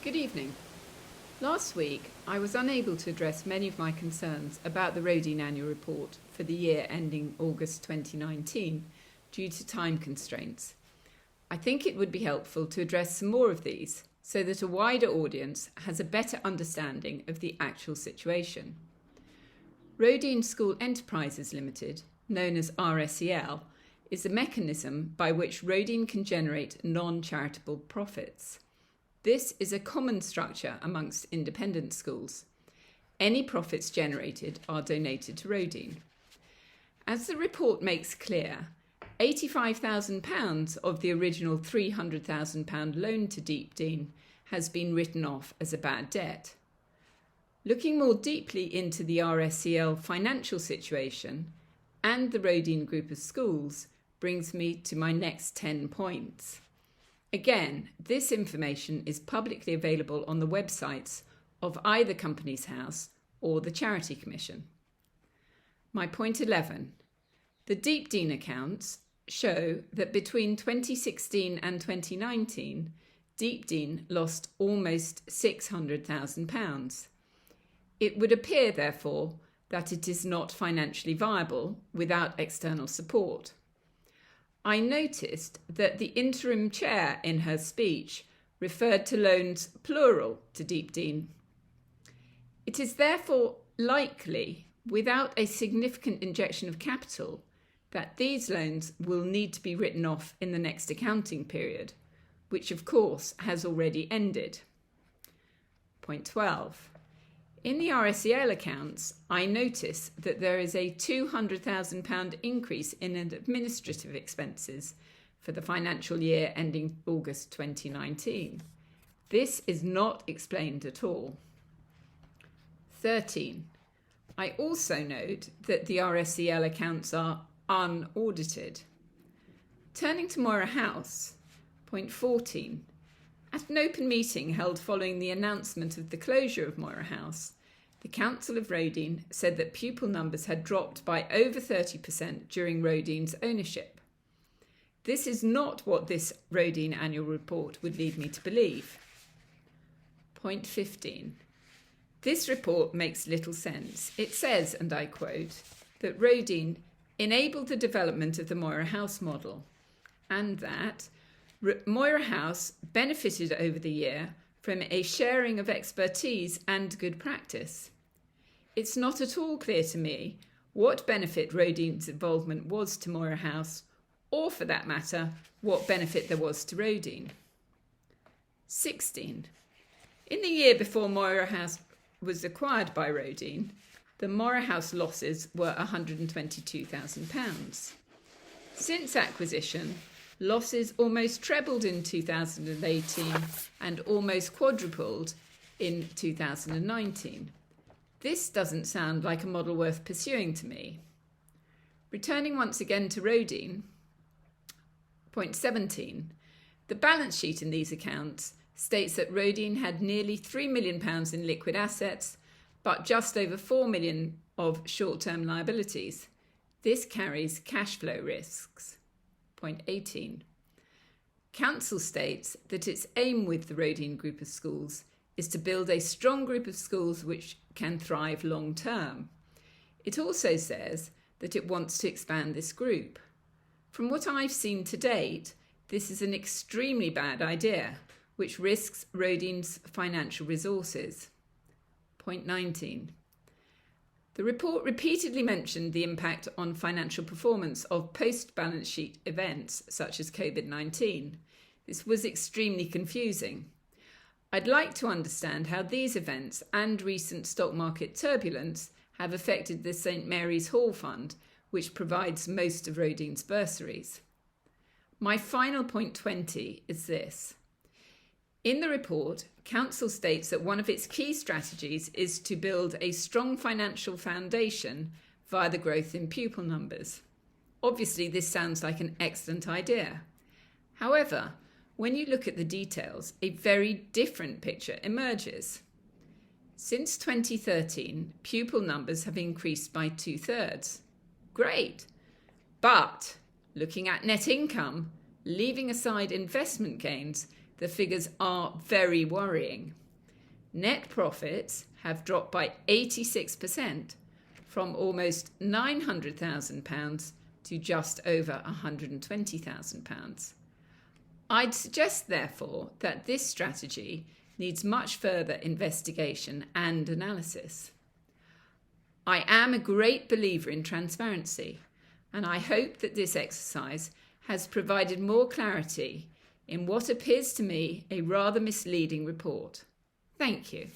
Good evening. Last week, I was unable to address many of my concerns about the Roedean annual report for the year ending August 2019 due to time constraints. I think it would be helpful to address some more of these so that a wider audience has a better understanding of the actual situation. Roedean School Enterprises Limited, known as RSEL, is a mechanism by which Rodine can generate non-charitable profits. This is a common structure amongst independent schools. Any profits generated are donated to Rodine. As the report makes clear, £85,000 of the original £300,000 loan to Deepdene has been written off as a bad debt. Looking more deeply into the RSEL financial situation and the Rodine group of schools brings me to my next 10 points. Again, this information is publicly available on the websites of either Companies House or the Charity Commission. My point 11. The Deepdene accounts show that between 2016 and 2019, Deepdene lost almost £600,000. It would appear, therefore, that it is not financially viable without external support. I noticed that the interim chair in her speech referred to loans plural to Deepdene. It is therefore likely, without a significant injection of capital, that these loans will need to be written off in the next accounting period, which of course has already ended. Point 12. In the RSEL accounts, I notice that there is a £200,000 increase in administrative expenses for the financial year ending August 2019. This is not explained at all. 13. I also note that the RSEL accounts are unaudited. Turning to Moira House, point 14. At an open meeting held following the announcement of the closure of Moira House, the Council of Rodine said that pupil numbers had dropped by over 30% during Rodine's ownership. This is not what this Rodean annual report would lead me to believe. Point 15. This report makes little sense. It says, and I quote, that Rodine enabled the development of the Moira House model and that Moira House benefited over the year from a sharing of expertise and good practice. It's not at all clear to me what benefit Rodine's involvement was to Moira House, or for that matter, what benefit there was to Rodine. 16. In the year before Moira House was acquired by Rodine, the Moira House losses were £122,000. Since acquisition, losses almost trebled in 2018 and almost quadrupled in 2019. This doesn't sound like a model worth pursuing to me. Returning once again to Rodine, point 17, the balance sheet in these accounts states that Rodine had nearly £3 million in liquid assets, but just over £4 million of short-term liabilities. This carries cash flow risks. Point 18. Council states that its aim with the Roedean group of schools is to build a strong group of schools which can thrive long term. It also says that it wants to expand this group. From what I've seen to date, this is an extremely bad idea, which risks Rodean's financial resources. Point 19. The report repeatedly mentioned the impact on financial performance of post-balance sheet events such as COVID-19. This was extremely confusing. I'd like to understand how these events and recent stock market turbulence have affected the St Mary's Hall Fund, which provides most of Rodean's bursaries. My final point 20 is this. In the report, Council states that one of its key strategies is to build a strong financial foundation via the growth in pupil numbers. Obviously, this sounds like an excellent idea. However, when you look at the details, a very different picture emerges. Since 2013, pupil numbers have increased by 2/3. Great. But looking at net income, leaving aside investment gains, the figures are very worrying. Net profits have dropped by 86%, from almost £900,000 to just over £120,000. I'd suggest, therefore, that this strategy needs much further investigation and analysis. I am a great believer in transparency, and I hope that this exercise has provided more clarity in what appears to me a rather misleading report. Thank you.